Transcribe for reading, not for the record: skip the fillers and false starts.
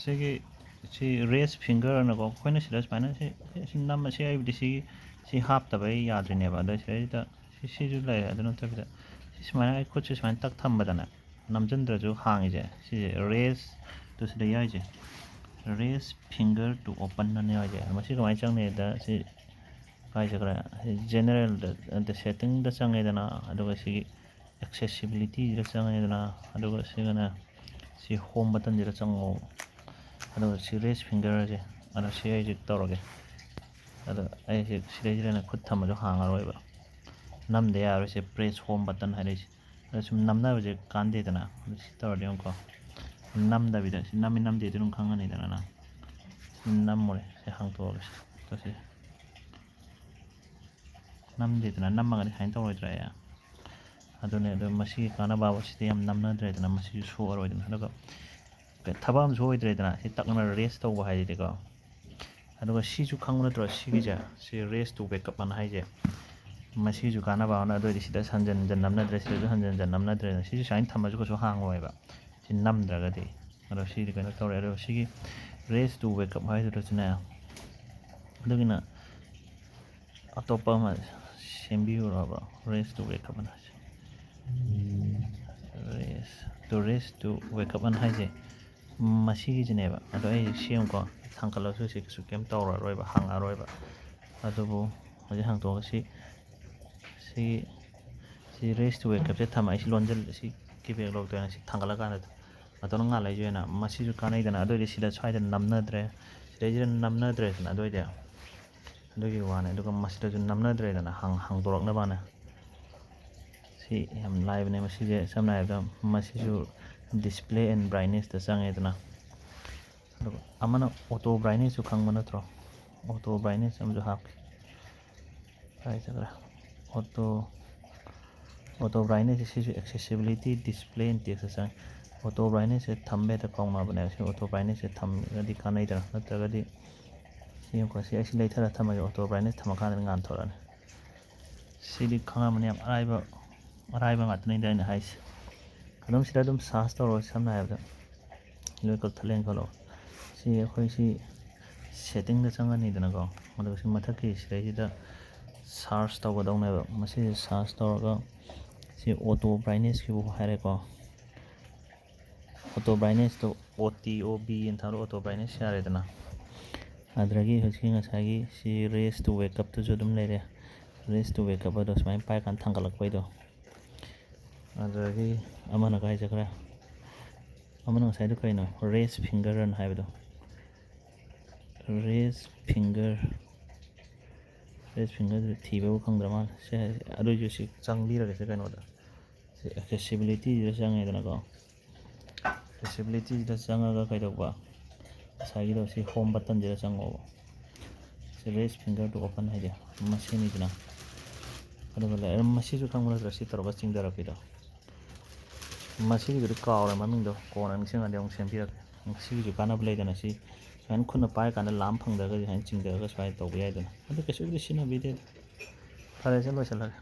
ꯁꯤ ꯔꯦꯁ ꯐꯤꯡꯒꯔꯅꯀꯣ ꯑꯩꯈꯣꯏꯅ ꯁꯤꯗ ꯁꯨꯃꯥꯏꯅ ꯁꯤ ꯅꯝꯕ ꯁꯤ ꯑꯩꯕꯨꯗꯤ ꯁꯤ ꯍꯥꯞꯇꯕꯩ ꯌꯥꯗ꯭ꯔꯤꯅꯦꯕ ꯑꯗꯣ ꯁꯤꯗꯩꯁꯤꯗ ꯁꯤꯁꯨ ꯂꯩꯔꯦ ꯑꯗꯨ ꯅꯠꯇꯕꯤꯗ ꯁꯨꯃꯥꯏꯅ ꯑꯩ ꯈꯨꯠꯁꯦ ꯁꯨꯃꯥꯏꯅ ꯇꯛ ꯊꯝꯕꯗꯅꯦ ꯅꯝꯁꯤꯟꯗ꯭ꯔꯁꯨ ꯍꯥꯡꯉꯤꯁꯦ ꯁꯤꯁꯦ ꯔꯦꯁ ꯇꯨ ꯁꯤꯗ ꯌꯥꯎꯔꯤꯁꯦ ꯔꯦꯁ ꯐꯤꯡꯒꯔ ꯇꯨ ꯑꯣꯄꯟ ꯑꯅ ꯌꯥꯎꯔꯤꯁꯦ ꯃꯁꯤ ꯀꯃꯥꯏꯅ ꯆꯪꯅꯤꯗ ꯁꯤ ꯀꯥꯏ ꯆꯠꯈ꯭ꯔꯦ ꯖꯦꯅꯔꯦꯜꯗ ꯁꯦꯠꯇꯤꯡꯗ ꯆꯪꯉꯦꯗꯅ ꯑꯗꯨꯒ ꯁꯤꯒꯤ ꯑꯦꯛꯁꯦꯁꯤꯕꯤꯂꯤꯇꯤꯁꯤꯗ ꯆꯪꯉꯦꯗꯅ ꯑꯗꯨꯒ ꯁꯤꯒꯅ ꯁꯤ ꯍꯣꯝ ꯕꯇꯟꯁꯤꯗ ꯆꯪꯉꯣ ꯑꯗꯨꯒ ꯁꯤ ꯔꯦꯁ ꯐꯤꯡꯒꯔꯁꯦ ꯑꯗꯣ ꯁꯤ ꯑꯩꯁꯦ ꯇꯧꯔꯒꯦ ꯑꯗꯣ ꯑꯩꯁꯦ ꯁꯤꯗꯩꯁꯤꯗꯅ ꯈꯨꯠ ꯊꯝꯃꯁꯨ ꯍꯥꯡꯉꯔꯣꯏꯕ ꯅꯝꯗ ꯌꯥꯔꯣꯏꯁꯦ ꯄ꯭ꯔꯦꯁ ꯍꯣꯝ ꯕꯇꯟ ꯍꯥꯏꯔꯛꯏꯁꯦ ꯑꯗꯣ ꯁꯨꯝ ꯅꯝꯅꯕꯁꯦ ꯀꯥꯟꯗꯦꯗꯅ ꯑꯗꯨ ꯁꯤ ꯇꯧꯔꯗꯤ ꯑꯃꯨꯛꯀꯣ ꯅꯝꯗꯕꯤꯗ ꯁꯤ ꯅꯝꯃꯤ ꯅꯝꯗꯦꯗꯤ ꯑꯗꯨꯝ ꯈꯪꯉꯅꯤꯗꯅ ꯅꯪ ꯅꯝꯃꯨꯔꯦ ꯁꯤ ꯍꯥꯡꯇꯣꯛꯑꯒꯦ ꯁꯤ ꯅꯝꯗꯦꯗꯅ ꯅꯝꯃꯒꯗꯤ ꯁꯨꯃꯥꯏꯅ ꯇꯧꯔꯣꯏꯗ꯭ꯔꯥ ꯑꯗꯨꯅꯦ ꯑꯗꯣ ꯃꯁꯤꯒꯤ ꯀꯥꯟꯅꯕ ꯁꯤꯗ ꯌꯥꯝ ꯅꯝꯅꯗ꯭ꯔꯦꯗꯅ ꯃꯁꯤꯁꯨ ꯁꯣꯛꯑꯔꯣꯏꯗꯅ ꯑꯗꯨꯒ ꯊꯕꯛ ꯑꯃꯁꯨ ꯑꯣꯏꯗ꯭ꯔꯦꯗꯅ ꯁꯤ ꯇꯛꯅ ꯔꯦꯁ ꯇꯧꯕ ꯍꯥꯏꯁꯤꯗꯤꯀꯣ ꯑꯗꯨꯒ ꯁꯤꯁꯨ ꯈꯪꯕ ꯅꯠꯇ꯭ꯔꯣ ꯁꯤꯒꯤꯁꯦ ꯁꯤ ꯔꯦꯁ ꯇꯨ ꯋꯦꯀꯞ ꯑꯅ ꯍꯥꯏꯁꯦ ꯃꯁꯤꯁꯨ ꯀꯥꯟꯅꯕ ꯑꯃꯅ ꯑꯗꯨ ꯑꯣꯏꯔꯗꯤ ꯁꯤꯗ ꯍꯟꯖꯤꯟ ꯍꯟꯖꯤꯟ ꯅꯝꯅꯗ꯭ꯔꯦ ꯁꯤꯗꯁꯨ ꯍꯟꯖꯤꯟ ꯍꯟꯖꯤꯟ ꯅꯝꯅꯗ꯭ꯔꯦꯗꯅ ꯁꯤꯁꯨ ꯁꯨꯃꯥꯏꯅ ꯊꯝꯃꯁꯨ ꯀꯩꯁꯨ ꯍꯥꯡꯉꯣꯏꯕ ꯁꯤ ꯅꯝꯗ꯭ꯔꯒꯗꯤ ꯑꯗꯣ ꯁꯤꯗꯤ ꯀꯩꯅꯣ ꯇꯧꯔꯦ ꯑꯗꯨꯒ ꯁꯤꯒꯤ ꯔꯦꯁ ꯇꯨ ꯋꯦꯀꯞ ꯍꯥꯏꯗꯨꯗꯁꯨꯅꯦ ꯑꯗꯨꯒꯤꯅ ꯑꯇꯣꯞꯄ ꯑꯃ ꯁꯦꯝꯕꯤꯌꯨꯔꯕ ꯔꯦꯁ ꯇꯨ ꯋꯦꯀꯞ ꯑꯅ ꯔꯦꯁ ꯇꯨ ꯋꯦꯀꯞ ꯑꯅ ꯍꯥꯏꯁꯦ ꯃꯁꯤꯒꯤꯁꯤꯅꯦꯕ ꯑꯗꯣ ꯑꯩ ꯁꯦꯝꯀꯣ ꯊꯥꯡꯀꯠꯂꯁꯨ ꯁꯤ ꯀꯩꯁꯨ ꯀꯩꯝ ꯇꯧꯔꯔꯣꯏꯕ ꯍꯥꯡꯉꯔꯣꯏꯕ ꯑꯗꯨꯕꯨ ꯍꯧꯖꯤꯛ ꯍꯥꯡꯇꯣꯛꯑꯒ ꯁꯤ ꯔꯦꯁ ꯇꯨ ꯋꯦꯀꯞꯁꯦ ꯊꯝꯃ ꯑꯩ ꯁꯤ ꯂꯣꯟꯁꯤꯜ ꯁꯤ ꯀꯤꯕꯦꯛ ꯂꯧꯗꯣꯏꯅ ꯁꯤ ꯊꯥꯡꯒꯠꯂꯀꯥꯟꯗ ꯃꯇꯣꯟꯅ ꯉꯥꯜꯂꯛꯏꯁꯦꯅ ꯃꯁꯤꯁꯨ ꯀꯥꯟꯅꯩꯗꯅ ꯑꯗꯨ ꯑꯣꯏꯔꯗꯤ ꯁꯤꯗ ꯁ꯭ꯋꯥꯏꯗ ꯅꯝꯅꯗ꯭ꯔꯦ ꯁꯤꯗꯩꯁꯤꯗ ꯅꯝꯅꯗ꯭ꯔꯦꯗꯅ ꯑꯗꯨ ꯑꯣꯏꯔꯗꯤ ꯑꯗꯨꯒꯤ ꯋꯥꯅꯤ ꯑꯗꯨꯒ ꯃꯁꯤꯗꯁꯨ ꯅꯝꯅꯗ꯭ꯔꯦꯗꯅ ꯍꯥꯡꯗꯣꯔꯛꯅꯕꯅ ꯁꯤ ꯌꯥꯝ ꯂꯥꯏꯕꯅꯦ ꯃꯁꯤꯁꯦ ꯁꯝꯅ ꯍꯥꯏꯔꯕꯗ ꯃꯁꯤꯁꯨ ꯗꯤꯁꯄ꯭ꯂꯦ ꯑꯦꯟ ꯕ꯭ꯔꯥꯏꯠꯅꯦꯁꯇ ꯆꯪꯉꯦꯗꯅ ꯑꯗꯨꯒ ꯑꯃꯅ ꯑꯣꯇꯣ ꯕ꯭ꯔꯥꯏꯠꯅꯦꯁꯁꯨ ꯈꯪꯕ ꯅꯠꯇ꯭ꯔꯣ ꯑꯣꯇꯣ ꯕ꯭ꯔꯥꯏꯠꯅꯦꯁ ꯑꯃꯁꯨ ꯍꯥꯞꯀꯦ ꯀꯥꯏ ꯆꯠꯈ꯭ꯔꯦ ꯑꯣꯇꯣ ꯕ꯭ꯔꯥꯏꯠꯅꯦꯁꯁꯦ ꯁꯤꯁꯨ ꯑꯦꯛꯁꯦꯁꯤꯕꯤꯂꯤꯇꯤ ꯗꯤꯁꯄ꯭ꯂꯦ ꯑꯦꯟ ꯇꯦꯛꯁꯇ ꯆꯪꯉꯦ ꯑꯣꯇꯣ ꯕ꯭ꯔꯥꯏꯠꯅꯦꯁꯁꯦ ꯊꯝꯕ ꯍꯦꯛꯇ ꯀꯥꯎꯅꯕꯅꯦ ꯁꯤ ꯑꯣꯇꯣ ꯕ꯭ꯔꯥꯏꯠꯅꯦꯁꯁꯦ ꯊꯝꯃꯒꯗꯤ ꯀꯥꯟꯅꯩꯗꯅ ꯅꯠꯇ꯭ꯔꯒꯗꯤ ꯁꯤ ꯑꯃꯨꯛꯀ ꯁꯤ ꯑꯩ ꯂꯩꯊꯔ ꯊꯝꯃꯒꯦ ꯑꯣꯇꯣ ꯕ꯭ꯔꯥꯏꯠꯅꯦꯁ ꯊꯝꯃꯀꯥꯟꯗ ꯉꯥꯟꯊꯣꯔꯛꯑꯅꯤ ꯁꯤꯗꯤ ꯈꯪꯉꯝꯃꯅꯤ ꯌꯥꯝ ꯑꯔꯥꯏꯕ ꯉꯥꯛꯇꯅꯤꯗ ꯑꯩꯅ ꯍꯥꯏꯁꯦ ꯑꯗꯨꯝ ꯁꯤꯗ ꯑꯗꯨꯝ ꯁꯥꯔꯆ ꯇꯧꯔꯣ ꯁꯝꯅ ꯍꯥꯏꯔꯕꯗ ꯂꯣꯏ ꯀꯛꯊꯠꯂꯦꯅ ꯈꯜꯂꯣ ꯁꯤ ꯑꯩꯈꯣই ꯁꯤ ꯁꯦꯠꯇꯤꯡꯗ ꯆꯪꯉꯅꯤꯗꯅꯀꯣ ꯑꯗꯨꯒ ꯁꯤ ꯃꯊꯛꯀꯤ ꯁꯤꯗꯩꯁꯤꯗ ꯁꯥꯔꯆ ꯇꯧꯒꯗꯧꯅꯦꯕ ꯃꯁꯤꯁꯦ ꯁꯥꯔꯆ ꯇꯧꯔꯒ ꯁꯤ ꯑꯣꯇꯣ ꯕ꯭ꯔꯥꯏꯠꯅꯦꯁꯀꯤꯕꯨ ꯍꯥꯏꯔꯦꯀꯣ ꯑꯣꯇꯣ ꯕ꯭ꯔꯥꯏꯠꯅꯦꯁꯇꯣ OTOB ꯑꯅ ꯊꯥꯔꯣ ꯑꯣꯇꯣ ꯕ꯭ꯔꯥꯏꯠꯅꯦꯁ ꯌꯥꯔꯦꯗꯅ ꯑꯗꯨꯗꯒꯤ ꯍꯧꯖꯤꯛꯀꯤ ꯉꯁꯥꯏꯒꯤ ꯁꯤ ꯔꯦꯁ ꯇꯨ ꯋꯦꯀꯞꯇꯨꯁꯨ ꯑꯗꯨꯝ ꯂꯩꯔꯦ ꯔꯦꯁ ꯇꯨ ꯋꯦꯀꯞ ꯑꯗꯣ ꯁꯨꯃꯥꯏꯅ ꯄꯥꯏꯀꯥꯟꯗ ꯊꯥꯡꯒꯠꯂꯛꯄꯩꯗꯣ ꯑꯗꯨꯗꯒꯤ ꯑꯃꯅ ꯀꯥꯏ ꯆꯠꯈ꯭ꯔꯦ ꯑꯃꯅ ꯉꯁꯥꯏꯗꯣ ꯀꯩꯅꯣ ꯔꯦꯁ ꯐꯤꯡꯒꯔ ꯑꯅ ꯍꯥꯏꯕꯗꯣ ꯔꯦꯁ ꯐꯤꯡꯒꯔꯗꯨ ꯊꯤꯕꯕꯨ ꯈꯪꯗ꯭ꯔ ꯃꯥꯜꯂꯦ ꯁꯤ ꯑꯗꯨꯏꯁꯨ ꯁꯤ ꯆꯪꯕꯤꯔꯒꯦ ꯀꯩꯅꯣꯗ ꯁꯤ ꯑꯦꯛꯁꯦꯁꯤꯕꯤꯂꯤꯇꯤꯁꯤꯗ ꯆꯪꯉꯦꯗꯅꯀꯣ ꯑꯦꯛꯁꯦꯁꯤꯕꯤꯂꯤꯇꯤꯁꯤꯗ ꯆꯪꯉꯒ ꯀꯩꯗꯧꯕ ꯉꯁꯥꯏꯒꯤꯗꯣ ꯁꯤ ꯍꯣꯝ ꯕꯇꯟꯁꯤꯗ ꯆꯪꯉꯣꯕ ꯁꯤ ꯔꯦꯁ ꯐꯤꯡꯒꯔ ꯇꯨ ꯑꯣꯄꯟ ꯍꯥꯏꯁꯦ ꯃꯁꯤꯅꯤꯗꯅ ꯑꯗꯨꯒ ꯃꯁꯤꯁꯨ ꯈꯪꯕ ꯅꯠꯇ꯭ꯔ ꯁꯤ ꯇꯧꯔꯒ ꯆꯤꯡꯊꯔꯛꯄꯤꯗꯣ ꯃꯁꯤꯒꯤꯗꯨꯗꯤ ꯀꯥꯎꯔꯦ ꯃꯃꯤꯡꯗꯣ ꯀꯣꯟꯅ ꯅꯤꯡꯁꯤꯡꯉꯗꯤ ꯑꯃꯨꯛ ꯁꯦꯝꯕꯤꯔꯛꯀꯦ ꯁꯤꯒꯤꯁꯨ ꯀꯥꯟꯅꯕ ꯂꯩꯗꯅ ꯁꯤ ꯁꯨꯃꯥꯏꯅ ꯈꯨꯠꯅ ꯄꯥꯏꯔꯀꯥꯟꯗ ꯂꯥꯝ ꯐꯪꯗ꯭ꯔꯒꯗꯤ ꯁꯨꯃꯥꯏꯅ ꯆꯤꯡꯊꯔꯒ ꯁꯨꯃꯥꯏꯅ ꯇꯧꯕ ꯌꯥꯏꯗꯅ ꯑꯗꯨ ꯀꯩꯁꯨꯕꯨꯗꯤ ꯁꯤꯖꯤꯟꯅꯕꯤꯗꯦ ꯐꯔꯦꯁꯦ ꯂꯣꯏꯁꯤꯜꯂꯒꯦ